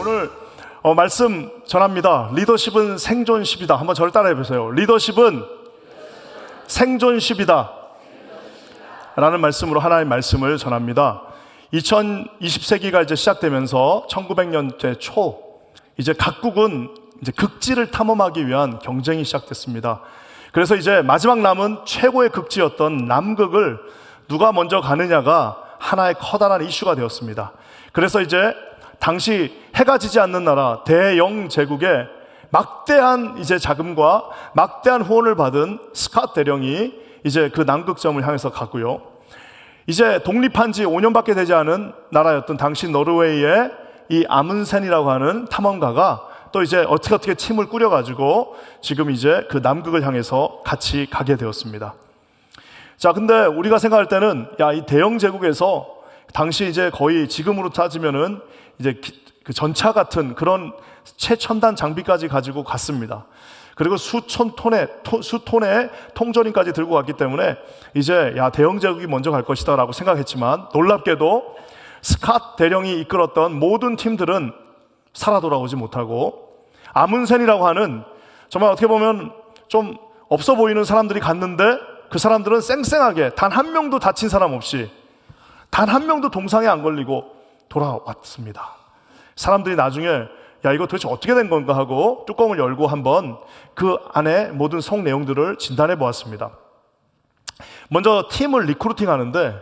오늘 말씀 전합니다. 리더십은 생존십이다. 한번 저를 따라해 보세요. 리더십은 생존십이다 라는 말씀으로 하나님의 말씀을 전합니다. 2020세기가 이제 시작되면서 1900년대 초 이제 각국은 이제 극지를 탐험하기 위한 경쟁이 시작됐습니다. 그래서 이제 마지막 남은 최고의 극지였던 남극을 누가 먼저 가느냐가 하나의 커다란 이슈가 되었습니다. 그래서 이제 당시 해가 지지 않는 나라 대영 제국의 막대한 이제 자금과 막대한 후원을 받은 스캇 대령이 이제 그 남극점을 향해서 가고요. 이제 독립한 지 5년밖에 되지 않은 나라였던 당시 노르웨이의 이 아문센이라고 하는 탐험가가 또 이제 어떻게 팀을 꾸려가지고 지금 이제 그 남극을 향해서 같이 가게 되었습니다. 자, 근데 우리가 생각할 때는 이 대영 제국에서 당시 이제 거의 지금으로 따지면은 이제 그 전차 같은 그런 최첨단 장비까지 가지고 갔습니다. 그리고 수톤의 통조림까지 들고 갔기 때문에 이제 대영 제국이 먼저 갈 것이다 라고 생각했지만 놀랍게도 스캇 대령이 이끌었던 모든 팀들은 살아 돌아오지 못하고 아문센이라고 하는 정말 어떻게 보면 좀 없어 보이는 사람들이 갔는데 그 사람들은 쌩쌩하게 단 한 명도 다친 사람 없이 단 한 명도 동상에 안 걸리고 돌아왔습니다. 사람들이 나중에 이거 도대체 어떻게 된 건가 하고 뚜껑을 열고 한번 그 안에 모든 속 내용들을 진단해 보았습니다. 먼저 팀을 리크루팅 하는데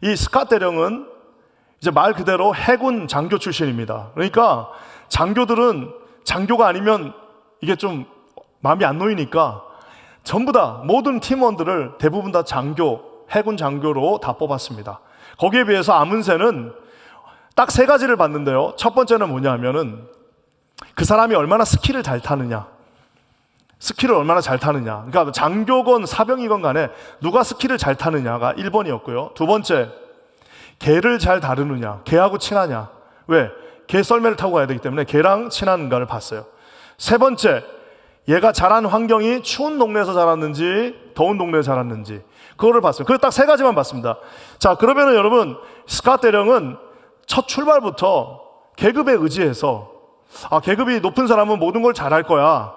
이 스캇 대령은 이제 말 그대로 해군 장교 출신입니다. 그러니까 장교들은 장교가 아니면 이게 좀 마음이 안 놓이니까 전부 다 모든 팀원들을 대부분 다 해군 장교로 다 뽑았습니다. 거기에 비해서 아문센은 딱 세 가지를 봤는데요. 첫 번째는 뭐냐 하면은 그 사람이 얼마나 스키를 잘 타느냐. 그러니까 장교건 사병이건 간에 누가 스키를 잘 타느냐가 1번이었고요. 두 번째, 개를 잘 다루느냐. 개하고 친하냐. 왜? 개 썰매를 타고 가야 되기 때문에 개랑 친한가를 봤어요. 세 번째, 얘가 자란 환경이 추운 동네에서 자랐는지 더운 동네에서 자랐는지 그거를 봤어요. 그래서 딱 세 가지만 봤습니다. 자, 그러면은 여러분 스캇 대령은 첫 출발부터 계급에 의지해서 계급이 높은 사람은 모든 걸 잘할 거야.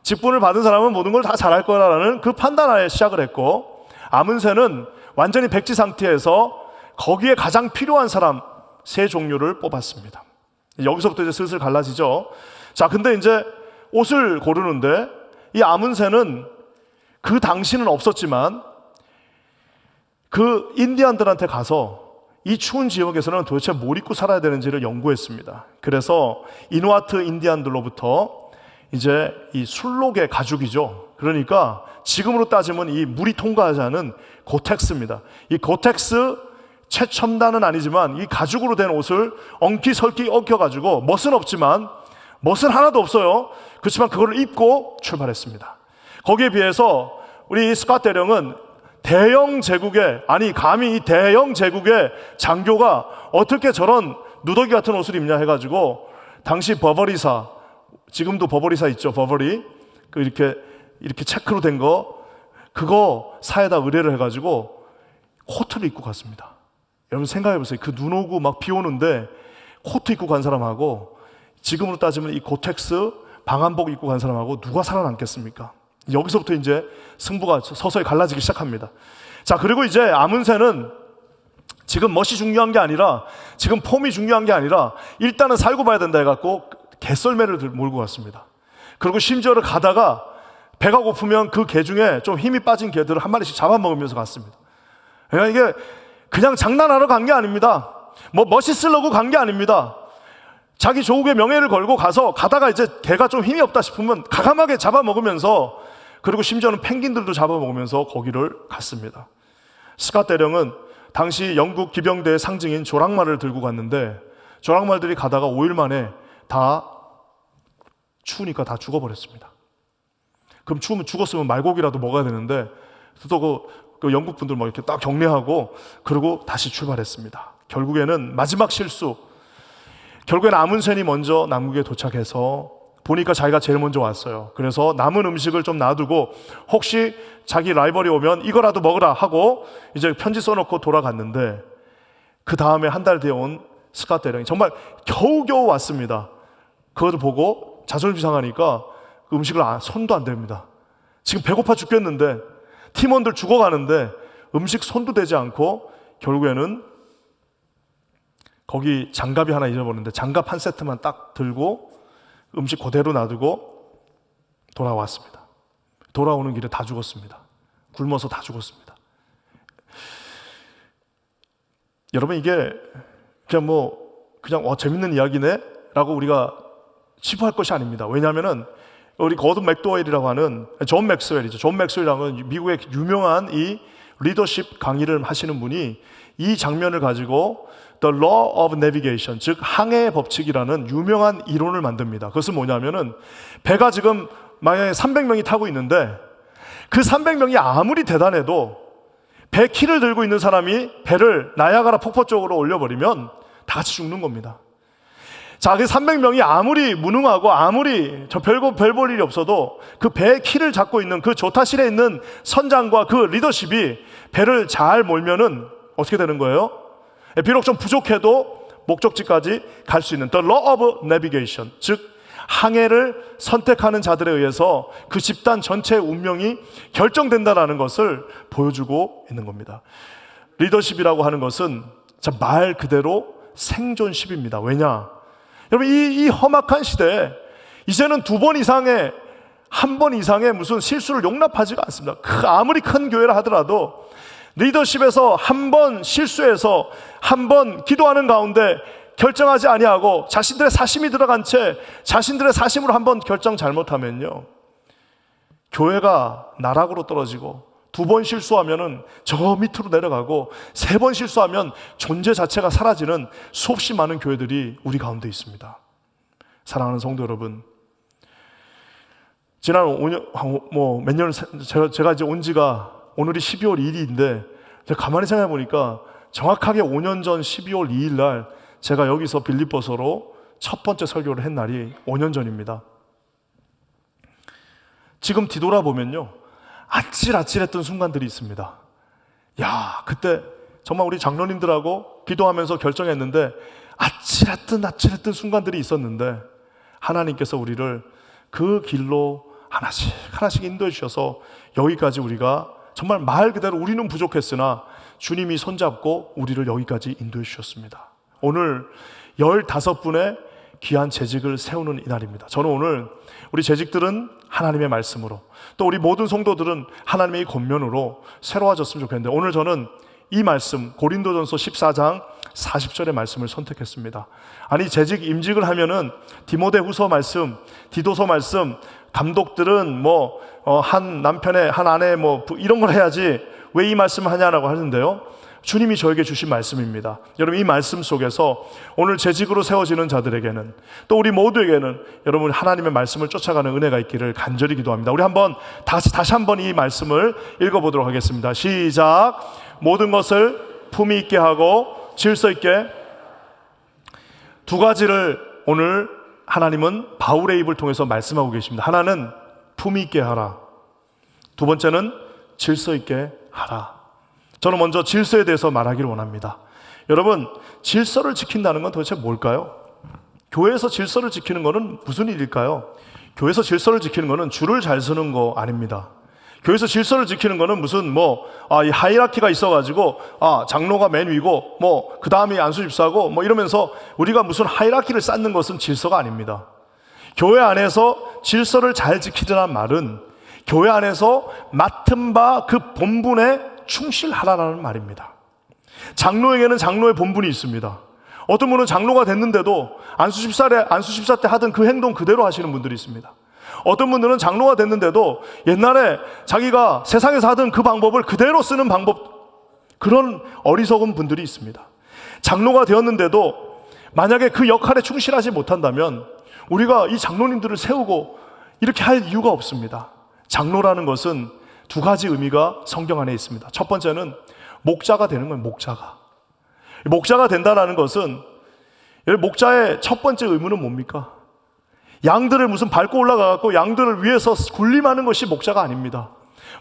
직분을 받은 사람은 모든 걸 다 잘할 거라는 그 판단하에 시작을 했고 아문센은 완전히 백지 상태에서 거기에 가장 필요한 사람 세 종류를 뽑았습니다. 여기서부터 이제 슬슬 갈라지죠. 자, 근데 이제 옷을 고르는데 이 아문센은 그 당시는 없었지만 그 인디안들한테 가서 이 추운 지역에서는 도대체 뭘 입고 살아야 되는지를 연구했습니다. 그래서 이누아트 인디안들로부터 이제 이 술록의 가죽이죠. 그러니까 지금으로 따지면 이 물이 통과하지 않은 고텍스입니다. 이 고텍스 최첨단은 아니지만 이 가죽으로 된 옷을 엉키설키 엉켜가지고 멋은 없지만 멋은 하나도 없어요. 그렇지만 그걸 입고 출발했습니다. 거기에 비해서 우리 스캇 대령은 대영 제국의 감히 이 대영 제국의 장교가 어떻게 저런 누더기 같은 옷을 입냐 해가지고 당시 버버리사, 지금도 버버리사 있죠. 버버리 이렇게 체크로 된 거 그거 사에다 의뢰를 해가지고 코트를 입고 갔습니다. 여러분 생각해보세요. 그 눈 오고 막 비 오는데 코트 입고 간 사람하고 지금으로 따지면 이 고텍스 방한복 입고 간 사람하고 누가 살아남겠습니까? 여기서부터 이제 승부가 서서히 갈라지기 시작합니다. 자, 그리고 이제 아문센은 지금 멋이 중요한 게 아니라 지금 폼이 중요한 게 아니라 일단은 살고 봐야 된다 해갖고 개썰매를 몰고 갔습니다. 그리고 심지어는 가다가 배가 고프면 그 개 중에 좀 힘이 빠진 개들을 한 마리씩 잡아먹으면서 갔습니다. 그러니까 이게 그냥 장난하러 간 게 아닙니다. 멋있으려고 간 게 아닙니다. 자기 조국의 명예를 걸고 가다가 이제 개가 좀 힘이 없다 싶으면 가감하게 잡아먹으면서 그리고 심지어는 펭귄들도 잡아먹으면서 거기를 갔습니다. 스캇 대령은 당시 영국 기병대의 상징인 조랑말을 들고 갔는데 조랑말들이 가다가 5일 만에 다 추우니까 다 죽어버렸습니다. 그럼 추우면 죽었으면 말고기라도 먹어야 되는데 또 그 영국 분들 이렇게 딱 격려하고 그리고 다시 출발했습니다. 결국에는 마지막 실수. 결국에는 아문센이 먼저 남극에 도착해서 보니까 자기가 제일 먼저 왔어요. 그래서 남은 음식을 좀 놔두고 혹시 자기 라이벌이 오면 이거라도 먹으라 하고 이제 편지 써놓고 돌아갔는데 그 다음에 한 달 뒤에 온 스캇 대령이 정말 겨우겨우 왔습니다. 그것을 보고 자존심 상하니까 그 음식을 손도 안 댑니다. 지금 배고파 죽겠는데 팀원들 죽어가는데 음식 손도 대지 않고 결국에는 거기 장갑이 하나 잊어버렸는데 장갑 한 세트만 딱 들고 음식 그대로 놔두고 돌아왔습니다. 돌아오는 길에 다 죽었습니다. 굶어서 다 죽었습니다. 여러분, 이게 그냥 재밌는 이야기네 라고 우리가 치부할 것이 아닙니다. 왜냐하면은 우리 거든 맥도웰이라고 하는 존 맥스웰이죠. 존 맥스웰이라는 미국의 유명한 이 리더십 강의를 하시는 분이 이 장면을 가지고 The Law of Navigation, 즉 항해의 법칙이라는 유명한 이론을 만듭니다. 그것은 뭐냐면은 배가 지금 만약에 300명이 타고 있는데 그 300명이 아무리 대단해도 배 키를 들고 있는 사람이 배를 나야가라 폭포 쪽으로 올려버리면 다 같이 죽는 겁니다. 자, 그 300명이 아무리 무능하고 아무리 별 볼 일이 없어도 그 배의 키를 잡고 있는 그 조타실에 있는 선장과 그 리더십이 배를 잘 몰면은 어떻게 되는 거예요? 비록 좀 부족해도 목적지까지 갈 수 있는 The Law of Navigation, 즉 항해를 선택하는 자들에 의해서 그 집단 전체의 운명이 결정된다는 것을 보여주고 있는 겁니다. 리더십이라고 하는 것은 말 그대로 생존십입니다. 왜냐? 여러분, 이 험악한 시대에 이제는 한 번 이상의 무슨 실수를 용납하지가 않습니다. 아무리 큰 교회라 하더라도 리더십에서 한 번 실수해서 한 번 기도하는 가운데 결정하지 아니하고 자신들의 사심이 들어간 채 자신들의 사심으로 한 번 결정 잘못하면요, 교회가 나락으로 떨어지고 2번 실수하면은 저 밑으로 내려가고 3번 실수하면 존재 자체가 사라지는 수없이 많은 교회들이 우리 가운데 있습니다. 사랑하는 성도 여러분, 지난 5년, 몇 년, 제가 이제 온 지가 오늘이 12월 2일인데 제가 가만히 생각해 보니까 정확하게 5년 전 12월 2일 날 제가 여기서 빌립보서로 첫 번째 설교를 한 날이 5년 전입니다. 지금 뒤돌아보면요, 아찔아찔했던 순간들이 있습니다. 그때 정말 우리 장로님들하고 기도하면서 결정했는데 아찔했던 순간들이 있었는데 하나님께서 우리를 그 길로 하나씩 인도해 주셔서 여기까지 우리가 정말 말 그대로 우리는 부족했으나 주님이 손잡고 우리를 여기까지 인도해 주셨습니다. 오늘 15분의 귀한 재직을 세우는 이날입니다. 저는 오늘 우리 재직들은 하나님의 말씀으로, 또 우리 모든 성도들은 하나님의 권면으로 새로워졌으면 좋겠는데, 오늘 저는 이 말씀 고린도전서 14장 40절의 말씀을 선택했습니다. 아니, 재직 임직을 하면은 디모데후서 말씀, 디도서 말씀, 감독들은 한 남편의 한 아내 이런 걸 해야지 왜 이 말씀을 하냐라고 하는데요, 주님이 저에게 주신 말씀입니다. 여러분, 이 말씀 속에서 오늘 재직으로 세워지는 자들에게는, 또 우리 모두에게는 여러분 하나님의 말씀을 쫓아가는 은혜가 있기를 간절히 기도합니다. 우리 한번 다시 한번 이 말씀을 읽어보도록 하겠습니다. 시작. 모든 것을 품위 있게 하고 질서 있게. 2가지를 오늘 하나님은 바울의 입을 통해서 말씀하고 계십니다. 하나는 품위 있게 하라, 2번째는 질서 있게 하라. 저는 먼저 질서에 대해서 말하기를 원합니다. 여러분, 질서를 지킨다는 건 도대체 뭘까요? 교회에서 질서를 지키는 것은 무슨 일일까요? 교회에서 질서를 지키는 것은 줄을 잘 서는 거 아닙니다. 교회에서 질서를 지키는 것은 무슨 이 하이라키가 있어가지고 장로가 맨 위고 그 다음이 안수집사고 이러면서 우리가 무슨 하이라키를 쌓는 것은 질서가 아닙니다. 교회 안에서 질서를 잘 지키자는 말은 교회 안에서 맡은 바 그 본분에 충실하라는 말입니다. 장로에게는 장로의 본분이 있습니다. 어떤 분은 장로가 됐는데도 안수집사 때 하던 그 행동 그대로 하시는 분들이 있습니다. 어떤 분들은 장로가 됐는데도 옛날에 자기가 세상에서 하던 그 방법을 그대로 쓰는 그런 어리석은 분들이 있습니다. 장로가 되었는데도 만약에 그 역할에 충실하지 못한다면 우리가 이 장로님들을 세우고 이렇게 할 이유가 없습니다. 장로라는 것은 2가지 의미가 성경 안에 있습니다. 첫 번째는 목자가 되는 거예요. 목자가 된다는 것은, 목자의 첫 번째 의무는 뭡니까? 양들을 무슨 밟고 올라가고 양들을 위해서 군림하는 것이 목자가 아닙니다.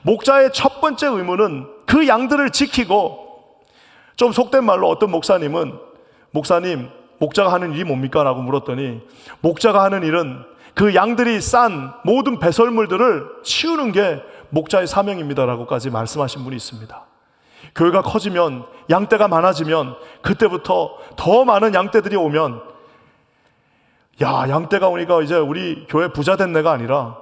목자의 첫 번째 의무는 그 양들을 지키고, 좀 속된 말로 어떤 목사님 목자가 하는 일이 뭡니까? 라고 물었더니 목자가 하는 일은 그 양들이 싼 모든 배설물들을 치우는 게 목자의 사명입니다 라고까지 말씀하신 분이 있습니다. 교회가 커지면, 양떼가 많아지면, 그때부터 더 많은 양떼들이 오면, 야, 양떼가 오니까 이제 우리 교회 부자 된 내가 아니라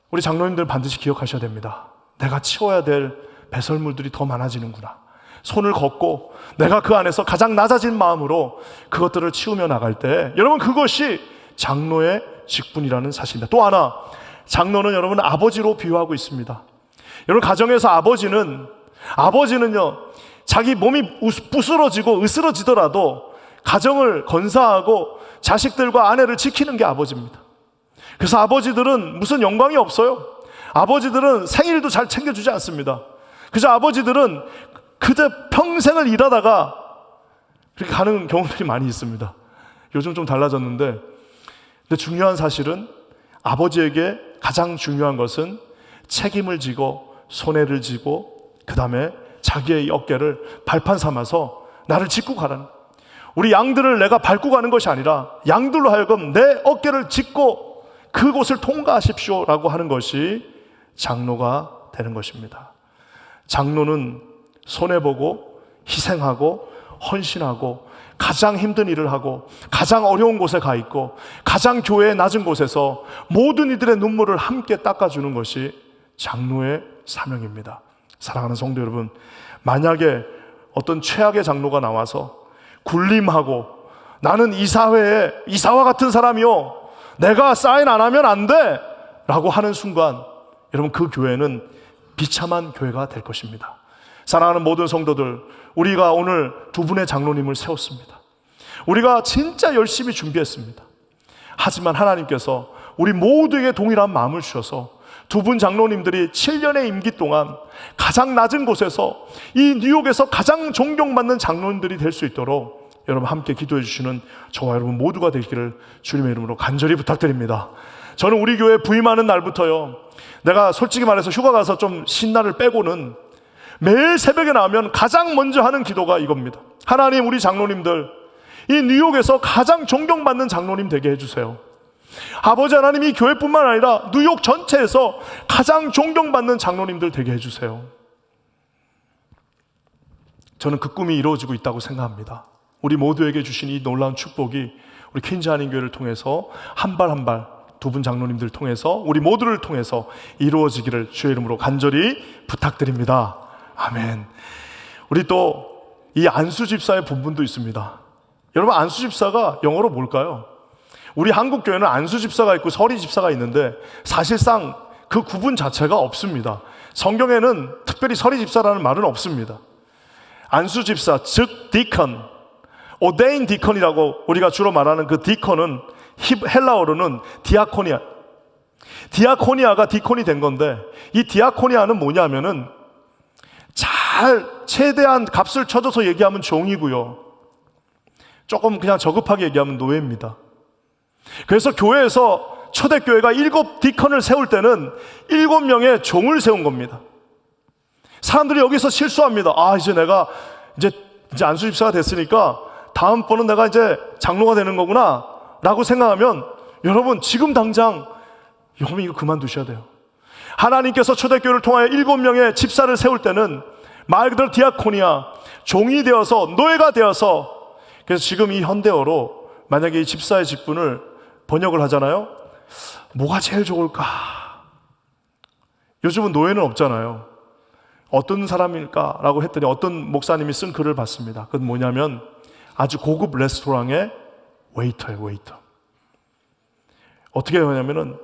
우리 장로님들 반드시 기억하셔야 됩니다. 내가 치워야 될 배설물들이 더 많아지는구나. 손을 걷고 내가 그 안에서 가장 낮아진 마음으로 그것들을 치우며 나갈 때, 여러분, 그것이 장로의 직분이라는 사실입니다. 또 하나, 장로는 여러분 아버지로 비유하고 있습니다. 여러분, 가정에서 아버지는요, 자기 몸이 부스러지고 으스러지더라도 가정을 건사하고 자식들과 아내를 지키는 게 아버지입니다. 그래서 아버지들은 무슨 영광이 없어요. 아버지들은 생일도 잘 챙겨주지 않습니다. 그래서 아버지들은 그저 평생을 일하다가 그렇게 가는 경우들이 많이 있습니다. 요즘 좀 달라졌는데, 근데 중요한 사실은 아버지에게 가장 중요한 것은 책임을 지고 손해를 지고 그 다음에 자기의 어깨를 발판 삼아서 나를 짚고 가라는, 우리 양들을 내가 밟고 가는 것이 아니라 양들로 하여금 내 어깨를 짚고 그곳을 통과하십시오 라고 하는 것이 장로가 되는 것입니다. 장로는 손해보고 희생하고 헌신하고 가장 힘든 일을 하고 가장 어려운 곳에 가 있고 가장 교회의 낮은 곳에서 모든 이들의 눈물을 함께 닦아주는 것이 장로의 사명입니다. 사랑하는 성도 여러분, 만약에 어떤 최악의 장로가 나와서 군림하고 나는 이 사회에 이사와 같은 사람이요, 내가 사인 안 하면 안 돼 라고 하는 순간, 여러분, 그 교회는 비참한 교회가 될 것입니다. 사랑하는 모든 성도들, 우리가 오늘 두 분의 장로님을 세웠습니다. 우리가 진짜 열심히 준비했습니다. 하지만 하나님께서 우리 모두에게 동일한 마음을 주셔서 두 분 장로님들이 7년의 임기 동안 가장 낮은 곳에서 이 뉴욕에서 가장 존경받는 장로님들이 될 수 있도록 여러분 함께 기도해 주시는 저와 여러분 모두가 되기를 주님의 이름으로 간절히 부탁드립니다. 저는 우리 교회 부임하는 날부터요, 내가 솔직히 말해서 휴가 가서 좀 신나를 빼고는 매일 새벽에 나오면 가장 먼저 하는 기도가 이겁니다. 하나님, 우리 장로님들 이 뉴욕에서 가장 존경받는 장로님 되게 해주세요. 아버지 하나님, 이 교회뿐만 아니라 뉴욕 전체에서 가장 존경받는 장로님들 되게 해주세요. 저는 그 꿈이 이루어지고 있다고 생각합니다. 우리 모두에게 주신 이 놀라운 축복이 우리 퀸즈 한인교회를 통해서 한 발 한 발 두 분 장로님들 통해서 우리 모두를 통해서 이루어지기를 주의 이름으로 간절히 부탁드립니다. 아멘. 우리 또 이 안수 집사의 본분도 있습니다. 여러분, 안수 집사가 영어로 뭘까요? 우리 한국 교회는 안수 집사가 있고 서리 집사가 있는데 사실상 그 구분 자체가 없습니다. 성경에는 특별히 서리 집사라는 말은 없습니다. 안수 집사, 즉 디컨, 오데인 디컨이라고 우리가 주로 말하는 그 디컨은 헬라어로는 디아코니아. 디아코니아가 디콘이 된 건데, 이 디아코니아는 뭐냐면은 최대한 값을 쳐줘서 얘기하면 종이고요, 조금 그냥 저급하게 얘기하면 노예입니다. 그래서 교회에서 초대교회가 7 디컨을 세울 때는 7명의 종을 세운 겁니다. 사람들이 여기서 실수합니다. 아, 이제 내가 이제 안수집사가 됐으니까 다음번은 내가 이제 장로가 되는 거구나 라고 생각하면, 여러분, 지금 당장 여러분 이거 그만두셔야 돼요. 하나님께서 초대교회를 통하여 7명의 집사를 세울 때는 말 그대로 디아코니아, 종이 되어서 노예가 되어서, 그래서 지금 이 현대어로 만약에 이 집사의 직분을 번역을 하잖아요. 뭐가 제일 좋을까? 요즘은 노예는 없잖아요. 어떤 사람일까라고 했더니 어떤 목사님이 쓴 글을 봤습니다. 그건 뭐냐면 아주 고급 레스토랑의 웨이터예요, 웨이터. 어떻게 하냐면은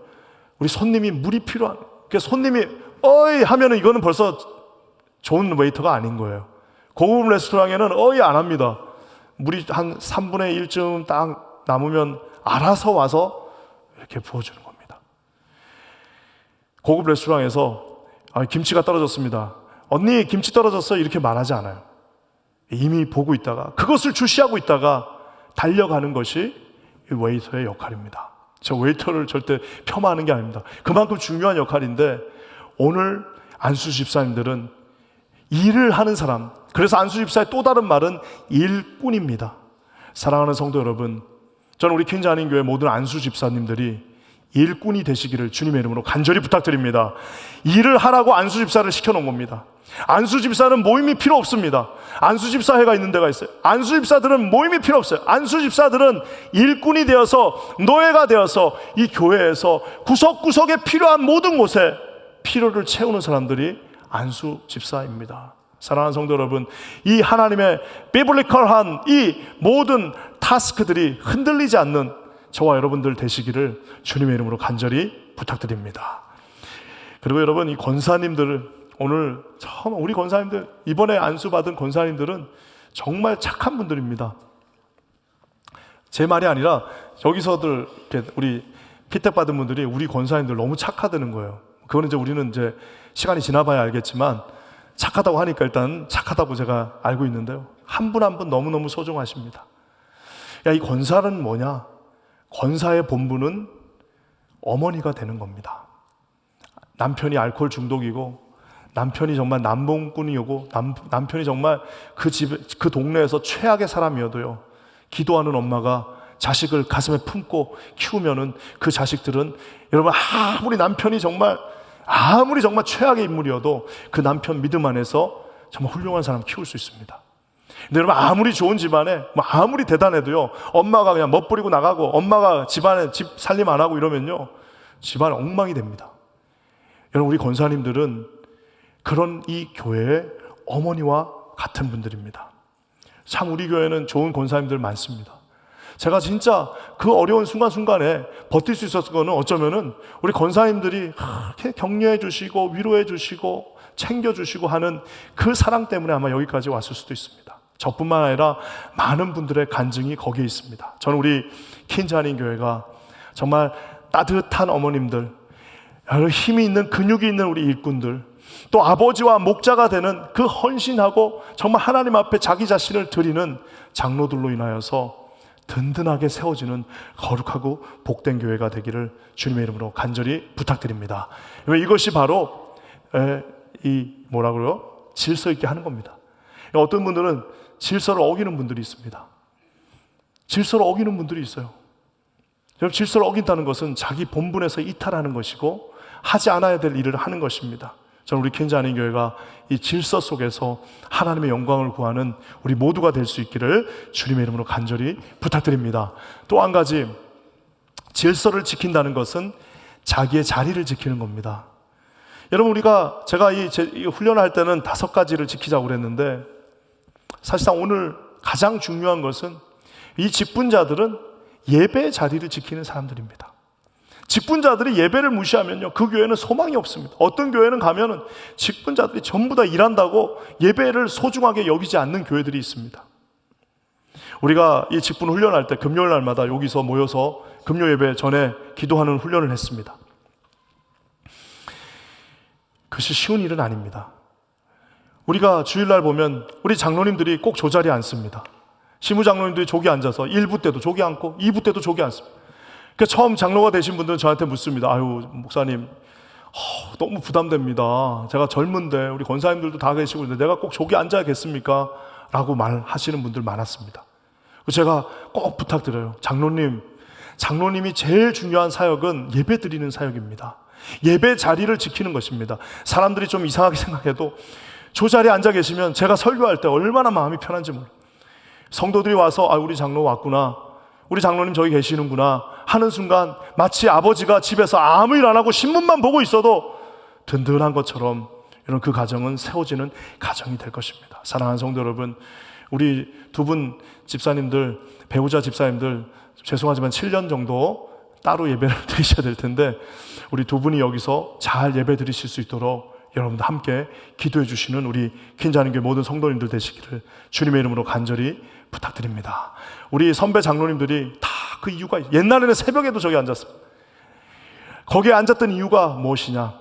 우리 손님이 물이 필요한, 그러니까 손님이 어이 하면은 이거는 벌써 좋은 웨이터가 아닌 거예요. 고급 레스토랑에는 어이 안 합니다. 물이 한 3분의 1쯤 딱 남으면 알아서 와서 이렇게 부어주는 겁니다. 고급 레스토랑에서 김치가 떨어졌습니다. 언니, 김치 떨어졌어, 이렇게 말하지 않아요. 이미 보고 있다가 그것을 주시하고 있다가 달려가는 것이 이 웨이터의 역할입니다. 저 웨이터를 절대 폄하하는 게 아닙니다. 그만큼 중요한 역할인데, 오늘 안수 집사님들은 일을 하는 사람, 그래서 안수 집사의 또 다른 말은 일꾼입니다. 사랑하는 성도 여러분, 저는 우리 퀸즈 한인교회 모든 안수 집사님들이 일꾼이 되시기를 주님의 이름으로 간절히 부탁드립니다. 일을 하라고 안수 집사를 시켜놓은 겁니다. 안수 집사는 모임이 필요 없습니다. 안수 집사회가 있는 데가 있어요. 안수 집사들은 모임이 필요 없어요. 안수 집사들은 일꾼이 되어서, 노예가 되어서 이 교회에서 구석구석에 필요한 모든 곳에 필요를 채우는 사람들이 안수 집사입니다. 사랑하는 성도 여러분, 이 하나님의 비블리컬한 이 모든 타스크들이 흔들리지 않는 저와 여러분들 되시기를 주님의 이름으로 간절히 부탁드립니다. 그리고 여러분, 이 권사님들, 오늘 처음 우리 권사님들, 이번에 안수받은 권사님들은 정말 착한 분들입니다. 제 말이 아니라 여기서들 우리 피택받은 분들이 우리 권사님들 너무 착하다는 거예요. 그거는 이제 우리는 이제 시간이 지나봐야 알겠지만 착하다고 하니까 일단 착하다고 제가 알고 있는데요. 한 분 한 분 너무너무 소중하십니다. 야, 이 권사는 뭐냐? 권사의 본분은 어머니가 되는 겁니다. 남편이 알코올 중독이고, 남편이 정말 남봉꾼이고, 남편이 정말 그 집, 그 동네에서 최악의 사람이어도요, 기도하는 엄마가 자식을 가슴에 품고 키우면은 그 자식들은, 여러분, 아무리 정말 최악의 인물이어도 그 남편 믿음 안에서 정말 훌륭한 사람 키울 수 있습니다. 근데 여러분, 아무리 좋은 집안에, 아무리 대단해도요, 엄마가 그냥 멋부리고 나가고, 엄마가 집안에 집 살림 안 하고 이러면요, 집안 엉망이 됩니다. 여러분, 우리 권사님들은 그런 이 교회의 어머니와 같은 분들입니다. 참 우리 교회는 좋은 권사님들 많습니다. 제가 진짜 그 어려운 순간순간에 버틸 수 있었던 거는 어쩌면은 우리 권사님들이 이렇게 격려해 주시고 위로해 주시고 챙겨 주시고 하는 그 사랑 때문에 아마 여기까지 왔을 수도 있습니다. 저뿐만 아니라 많은 분들의 간증이 거기에 있습니다. 저는 우리 퀸즈 한인교회가 정말 따뜻한 어머님들, 힘이 있는, 근육이 있는 우리 일꾼들, 또 아버지와 목자가 되는 그 헌신하고 정말 하나님 앞에 자기 자신을 드리는 장로들로 인하여서 든든하게 세워지는 거룩하고 복된 교회가 되기를 주님의 이름으로 간절히 부탁드립니다. 이것이 바로 질서 있게 하는 겁니다. 어떤 분들은 질서를 어기는 분들이 있습니다. 질서를 어기는 분들이 있어요. 질서를 어긴다는 것은 자기 본분에서 이탈하는 것이고 하지 않아야 될 일을 하는 것입니다. 저는 우리 퀸즈 한인교회가 이 질서 속에서 하나님의 영광을 구하는 우리 모두가 될 수 있기를 주님의 이름으로 간절히 부탁드립니다. 또 한 가지, 질서를 지킨다는 것은 자기의 자리를 지키는 겁니다. 여러분, 제가 이 훈련을 할 때는 5가지를 지키자고 그랬는데, 사실상 오늘 가장 중요한 것은 이 직분자들은 예배의 자리를 지키는 사람들입니다. 직분자들이 예배를 무시하면요, 그 교회는 소망이 없습니다. 어떤 교회는 가면은 직분자들이 전부 다 일한다고 예배를 소중하게 여기지 않는 교회들이 있습니다. 우리가 이 직분 훈련할 때 금요일 날마다 여기서 모여서 금요 예배 전에 기도하는 훈련을 했습니다. 그것이 쉬운 일은 아닙니다. 우리가 주일날 보면 우리 장로님들이 꼭 저 자리에 앉습니다. 시무 장로님들이 저기 앉아서 1부 때도 저기 앉고 2부 때도 저기 앉습니다. 처음 장로가 되신 분들은 저한테 묻습니다. 아유, 목사님, 너무 부담됩니다. 제가 젊은데 우리 권사님들도 다 계시고 있는데 내가 꼭 저기 앉아야겠습니까? 라고 말하시는 분들 많았습니다. 제가 꼭 부탁드려요. 장로님이 제일 중요한 사역은 예배 드리는 사역입니다. 예배 자리를 지키는 것입니다. 사람들이 좀 이상하게 생각해도 저 자리에 앉아 계시면 제가 설교할 때 얼마나 마음이 편한지 몰라요. 성도들이 와서 우리 장로 왔구나, 우리 장로님 저기 계시는구나 하는 순간 마치 아버지가 집에서 아무 일 안 하고 신문만 보고 있어도 든든한 것처럼 이런 그 가정은 세워지는 가정이 될 것입니다. 사랑하는 성도 여러분, 우리 두 분 집사님들, 배우자 집사님들, 죄송하지만 7년 정도 따로 예배를 드리셔야 될 텐데 우리 두 분이 여기서 잘 예배 드리실 수 있도록 여러분들 함께 기도해 주시는 우리 퀸즈 한인교회 모든 성도님들 되시기를 주님의 이름으로 간절히 부탁드립니다. 우리 선배 장로님들이 다 그 이유가 옛날에는 새벽에도 저기 앉았습니다. 거기에 앉았던 이유가 무엇이냐?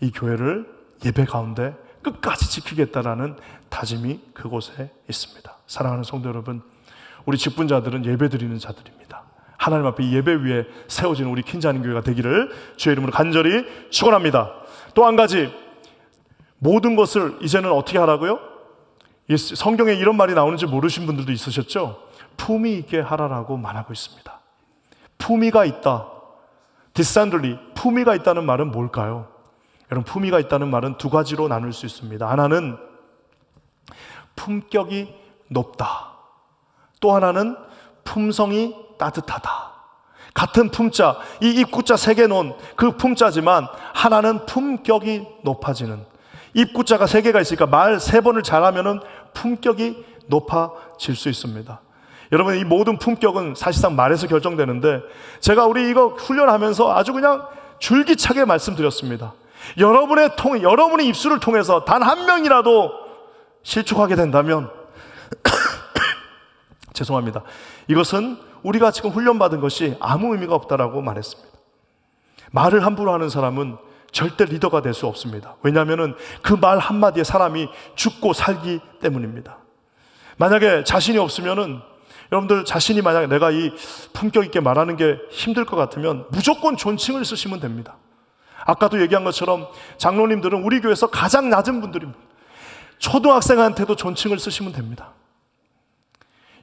이 교회를 예배 가운데 끝까지 지키겠다라는 다짐이 그곳에 있습니다. 사랑하는 성도 여러분, 우리 직분자들은 예배 드리는 자들입니다. 하나님 앞에 예배 위에 세워지는 우리 퀸즈 한인교회가 되기를 주의 이름으로 간절히 축원합니다. 또 한 가지, 모든 것을 이제는 어떻게 하라고요? 성경에 이런 말이 나오는지 모르신 분들도 있으셨죠? 품위 있게 하라라고 말하고 있습니다. 품위가 있다. 디센들리, 품위가 있다는 말은 뭘까요? 여러분, 품위가 있다는 말은 두 가지로 나눌 수 있습니다. 하나는 품격이 높다. 또 하나는 품성이 따뜻하다. 같은 품자, 이 입구자 3개 놓은 그 품자지만 하나는 품격이 높아지는, 입구자가 3개가 있으니까 말 3번을 잘하면은 품격이 높아질 수 있습니다. 여러분, 이 모든 품격은 사실상 말에서 결정되는데, 제가 우리 이거 훈련하면서 아주 그냥 줄기차게 말씀드렸습니다. 여러분의 입술을 통해서 단 한 명이라도 실족하게 된다면 죄송합니다. 이것은 우리가 지금 훈련받은 것이 아무 의미가 없다라고 말했습니다. 말을 함부로 하는 사람은 절대 리더가 될 수 없습니다. 왜냐하면 그 말 한마디에 사람이 죽고 살기 때문입니다. 만약에 자신이 없으면은, 여러분들 자신이 만약에 내가 이 품격 있게 말하는 게 힘들 것 같으면 무조건 존칭을 쓰시면 됩니다. 아까도 얘기한 것처럼 장로님들은 우리 교회에서 가장 낮은 분들입니다. 초등학생한테도 존칭을 쓰시면 됩니다.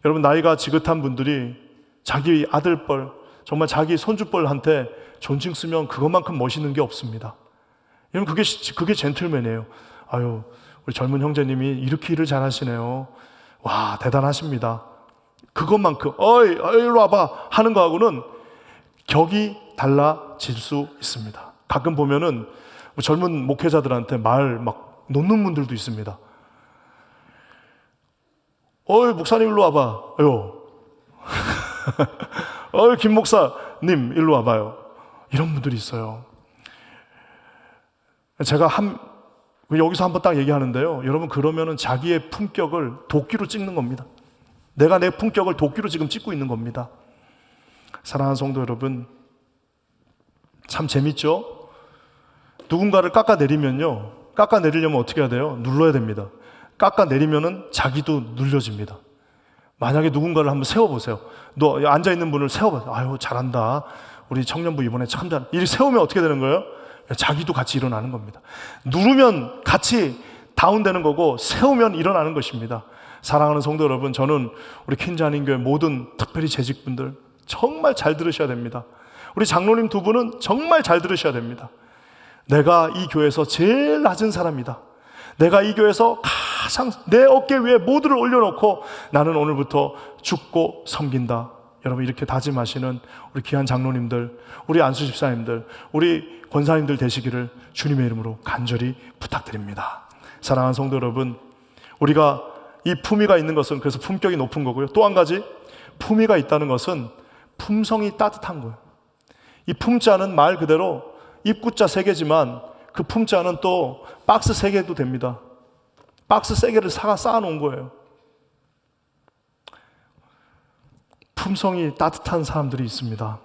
여러분, 나이가 지긋한 분들이 자기 아들뻘, 정말 자기 손주뻘한테 존칭 쓰면 그것만큼 멋있는 게 없습니다. 여러분, 그게 젠틀맨이에요. 아유, 우리 젊은 형제님이 이렇게 일을 잘하시네요. 와, 대단하십니다. 그것만큼 어이 일로 와봐 하는 거하고는 격이 달라질 수 있습니다. 가끔 보면은 젊은 목회자들한테 말 막 놓는 분들도 있습니다. 어이 목사님 일로 와봐. 아유. 어이 김 목사님 일로 와봐요. 이런 분들이 있어요. 제가 여기서 한번 딱 얘기하는데요. 여러분, 그러면은 자기의 품격을 도끼로 찍는 겁니다. 내가 내 품격을 도끼로 지금 찍고 있는 겁니다. 사랑하는 성도 여러분, 참 재밌죠? 누군가를 깎아내리면요, 깎아내리려면 어떻게 해야 돼요? 눌러야 됩니다. 깎아내리면은 자기도 눌려집니다. 만약에 누군가를 한번 세워보세요. 너 앉아있는 분을 세워보세요. 아유, 잘한다. 우리 청년부 이번에 참 잘. 이렇게 세우면 어떻게 되는 거예요? 자기도 같이 일어나는 겁니다. 누르면 같이 다운되는 거고, 세우면 일어나는 것입니다. 사랑하는 성도 여러분, 저는 우리 퀸즈 한인교회 모든 특별히 재직분들 정말 잘 들으셔야 됩니다. 우리 장로님 두 분은 정말 잘 들으셔야 됩니다. 내가 이 교회에서 제일 낮은 사람이다. 내가 이 교회에서 가장 내 어깨 위에 모두를 올려놓고 나는 오늘부터 죽고 섬긴다. 여러분, 이렇게 다짐하시는 우리 귀한 장로님들, 우리 안수 집사님들, 우리 권사님들 되시기를 주님의 이름으로 간절히 부탁드립니다. 사랑하는 성도 여러분, 우리가 이 품위가 있는 것은 그래서 품격이 높은 거고요. 또 한 가지, 품위가 있다는 것은 품성이 따뜻한 거예요. 이 품자는 말 그대로 입구자 3개지만 그 품자는 또 박스 3개도 됩니다. 박스 3개를 쌓아놓은 거예요. 품성이 따뜻한 사람들이 있습니다.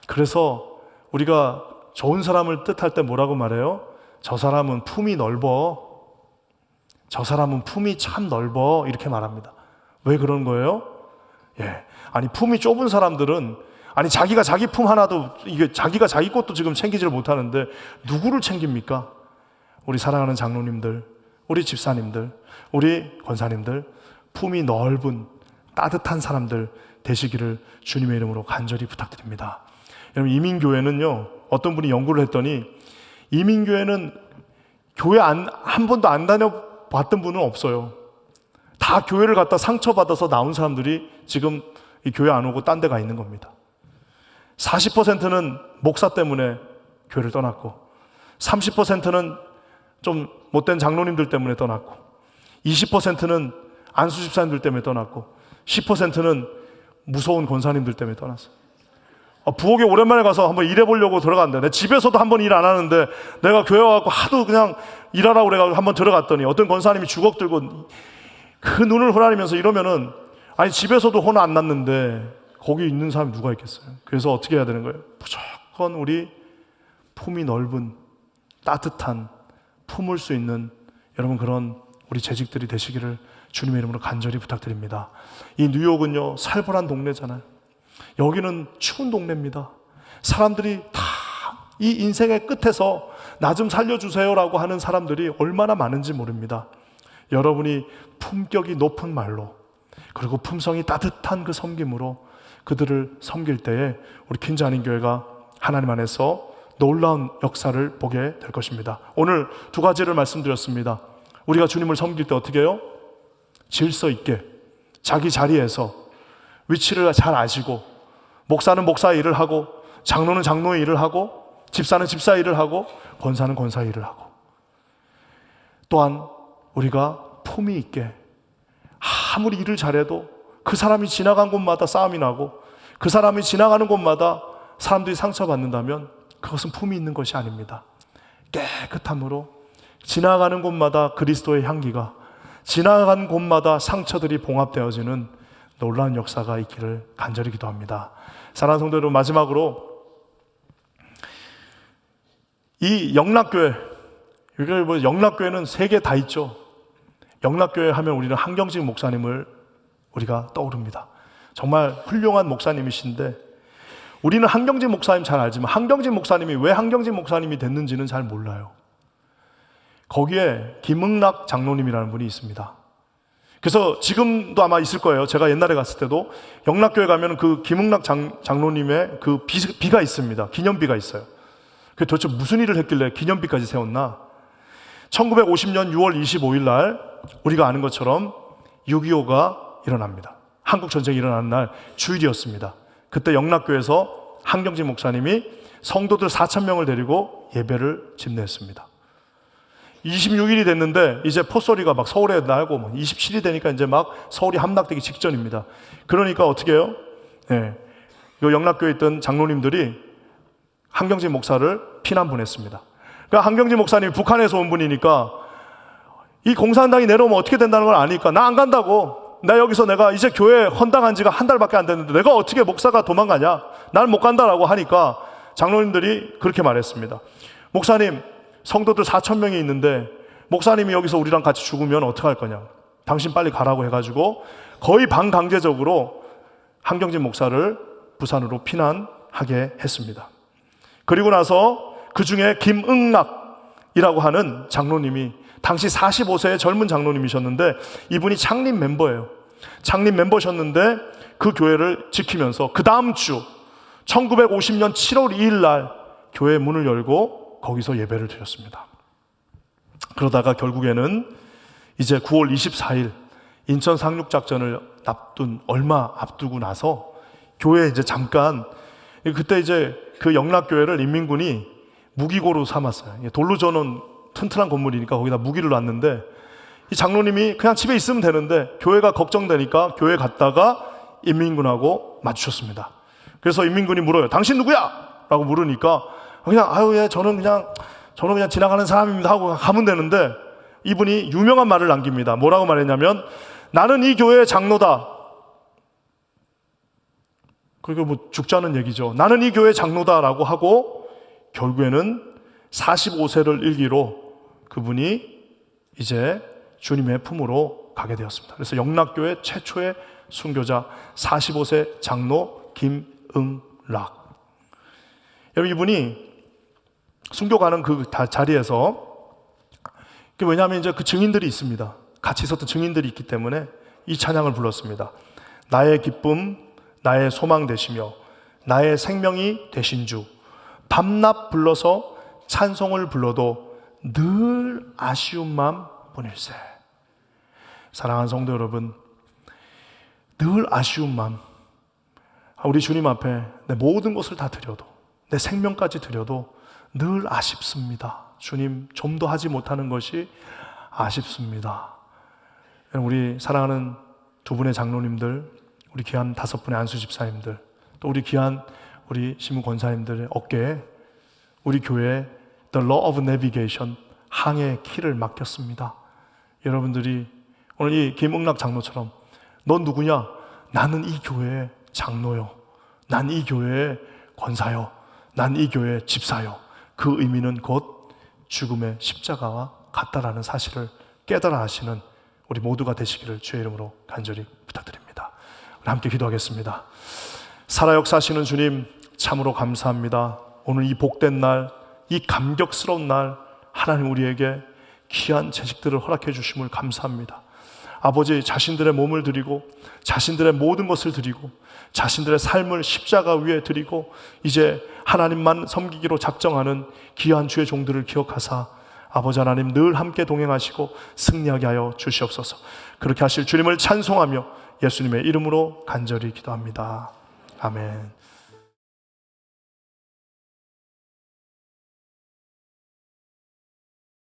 그래서 우리가 좋은 사람을 뜻할 때 뭐라고 말해요? 저 사람은 품이 넓어. 저 사람은 품이 참 넓어. 이렇게 말합니다. 왜 그런 거예요? 아니, 품이 좁은 사람들은, 아니, 자기가 자기 품 하나도, 이게 자기가 자기 것도 지금 챙기지를 못하는데 누구를 챙깁니까? 우리 사랑하는 장로님들, 우리 집사님들, 우리 권사님들, 품이 넓은 따뜻한 사람들 되시기를 주님의 이름으로 간절히 부탁드립니다. 여러분, 이민교회는요, 어떤 분이 연구를 했더니 이민교회는 교회 한 번도 안 다녀봤던 분은 없어요. 다 교회를 갔다 상처받아서 나온 사람들이 지금 이 교회 안 오고 딴 데 가 있는 겁니다. 40%는 목사 때문에 교회를 떠났고, 30%는 좀 못된 장로님들 때문에 떠났고, 20%는 안수 집사님들 때문에 떠났고, 10%는 무서운 권사님들 때문에 떠났어요. 부엌에 오랜만에 가서 한번 일해보려고 들어갔는데, 내 집에서도 한번 일 안 하는데 내가 교회 와서 하도 그냥 일하라고 그래가지고 한번 들어갔더니 어떤 권사님이 주걱 들고 그 눈을 호라리면서 이러면은, 아니 집에서도 혼 안 났는데 거기 있는 사람이 누가 있겠어요? 그래서 어떻게 해야 되는 거예요? 무조건 우리 품이 넓은 따뜻한 품을 수 있는 여러분, 그런 우리 재직들이 되시기를 주님의 이름으로 간절히 부탁드립니다. 이 뉴욕은요, 살벌한 동네잖아요. 여기는 추운 동네입니다. 사람들이 다 이 인생의 끝에서 나 좀 살려주세요라고 하는 사람들이 얼마나 많은지 모릅니다. 여러분이 품격이 높은 말로, 그리고 품성이 따뜻한 그 섬김으로 그들을 섬길 때에 우리 퀸즈 한인교회가 하나님 안에서 놀라운 역사를 보게 될 것입니다. 오늘 두 가지를 말씀드렸습니다. 우리가 주님을 섬길 때 어떻게 해요? 질서 있게 자기 자리에서 위치를 잘 아시고, 목사는 목사의 일을 하고, 장로는 장로의 일을 하고, 집사는 집사의 일을 하고, 권사는 권사의 일을 하고, 또한 우리가 품위 있게 아무리 일을 잘해도 그 사람이 지나간 곳마다 싸움이 나고, 그 사람이 지나가는 곳마다 사람들이 상처받는다면 그것은 품이 있는 것이 아닙니다. 깨끗함으로 지나가는 곳마다 그리스도의 향기가, 지나간 곳마다 상처들이 봉합되어지는 놀라운 역사가 있기를 간절히 기도합니다. 사랑하는 성도 여러분, 마지막으로 이 영락교회, 영락교회는 세 개 다 있죠. 영락교회 하면 우리는 한경직 목사님을 우리가 떠오릅니다. 정말 훌륭한 목사님이신데, 우리는 한경직 목사님 잘 알지만 한경직 목사님이 왜 한경직 목사님이 됐는지는 잘 몰라요. 거기에 김응락 장로님이라는 분이 있습니다. 그래서 지금도 아마 있을 거예요. 제가 옛날에 갔을 때도 영락교회 가면 그 김응락 장로님의 그 비가 있습니다. 기념비가 있어요. 그게 도대체 무슨 일을 했길래 기념비까지 세웠나? 1950년 6월 25일 날 우리가 아는 것처럼 6.25가 일어납니다. 한국전쟁이 일어나는 날 주일이었습니다. 그때 영락교회에서 한경직 목사님이 성도들 4,000명을 데리고 예배를 집례했습니다. 26일이 됐는데 이제 포소리가 막 서울에 나고 27일이 되니까 이제 막 서울이 함락되기 직전입니다. 그러니까 어떻게 해요? 네. 이 영락교회에 있던 장로님들이 한경직 목사를 피난 보냈습니다. 그러니까 한경직 목사님이 북한에서 온 분이니까 이 공산당이 내려오면 어떻게 된다는 걸 아니까 나 안 간다고. 나 여기서 내가 이제 교회 헌당한 지가 한 달밖에 안 됐는데 내가 어떻게 목사가 도망가냐? 나는 못 간다라고 하니까 장로님들이 그렇게 말했습니다. 목사님, 성도들 4,000명이 있는데 목사님이 여기서 우리랑 같이 죽으면 어떡할 거냐? 당신 빨리 가라고 해가지고 거의 반강제적으로 한경직 목사를 부산으로 피난하게 했습니다. 그리고 나서 그 중에 김응락이라고 하는 장로님이 당시 45세의 젊은 장로님이셨는데 이분이 창립 멤버예요. 창립 멤버셨는데 그 교회를 지키면서 그 다음 주 1950년 7월 2일 날 교회 문을 열고 거기서 예배를 드렸습니다. 그러다가 결국에는 이제 9월 24일 인천 상륙작전을 얼마 앞두고 나서 교회에 이제 잠깐, 그때 이제 그 영락교회를 인민군이 무기고로 삼았어요. 돌로 저는 튼튼한 건물이니까 거기다 무기를 놨는데 이 장로님이 그냥 집에 있으면 되는데 교회가 걱정되니까 교회 갔다가 인민군하고 마주쳤습니다. 그래서 인민군이 물어요. 당신 누구야? 라고 물으니까 그냥 저는 그냥 지나가는 사람입니다 하고 가면 되는데 이분이 유명한 말을 남깁니다. 뭐라고 말했냐면 나는 이 교회의 장로다. 그게 뭐 죽자는 얘기죠. 나는 이 교회의 장로다라고 하고 결국에는 45세를 일기로 그분이 이제 주님의 품으로 가게 되었습니다. 그래서 영락교회 최초의 순교자 45세 장로 김응락. 여러분, 이분이 순교 가는 그 자리에서, 왜냐하면 이제 그 증인들이 있습니다. 같이 있었던 증인들이 있기 때문에 이 찬양을 불렀습니다. 나의 기쁨, 나의 소망 되시며 나의 생명이 되신 주, 밤낮 불러서 찬송을 불러도 늘 아쉬운 마음 뿐일세. 사랑하는 성도 여러분, 늘 아쉬운 마음, 우리 주님 앞에 내 모든 것을 다 드려도, 내 생명까지 드려도 늘 아쉽습니다. 주님, 좀 더 하지 못하는 것이 아쉽습니다. 우리 사랑하는 두 분의 장로님들, 우리 귀한 5분의 안수 집사님들, 또 우리 귀한 우리 신문 권사님들의 어깨에 우리 교회에 The Law of Navigation, 항해의 키를 맡겼습니다. 여러분들이 오늘 이 김응락 장로처럼 넌 누구냐? 나는 이 교회의 장로요. 난 이 교회의 권사요. 난 이 교회의 집사요. 그 의미는 곧 죽음의 십자가와 같다라는 사실을 깨달아 하시는 우리 모두가 되시기를 주의 이름으로 간절히 부탁드립니다. 우리 함께 기도하겠습니다. 살아 역사하시는 주님, 참으로 감사합니다. 오늘 이 복된 날, 이 감격스러운 날, 하나님 우리에게 귀한 재직들을 허락해 주심을 감사합니다. 아버지, 자신들의 몸을 드리고 자신들의 모든 것을 드리고 자신들의 삶을 십자가 위에 드리고 이제 하나님만 섬기기로 작정하는 귀한 주의 종들을 기억하사 아버지 하나님 늘 함께 동행하시고 승리하게 하여 주시옵소서. 그렇게 하실 주님을 찬송하며 예수님의 이름으로 간절히 기도합니다. 아멘.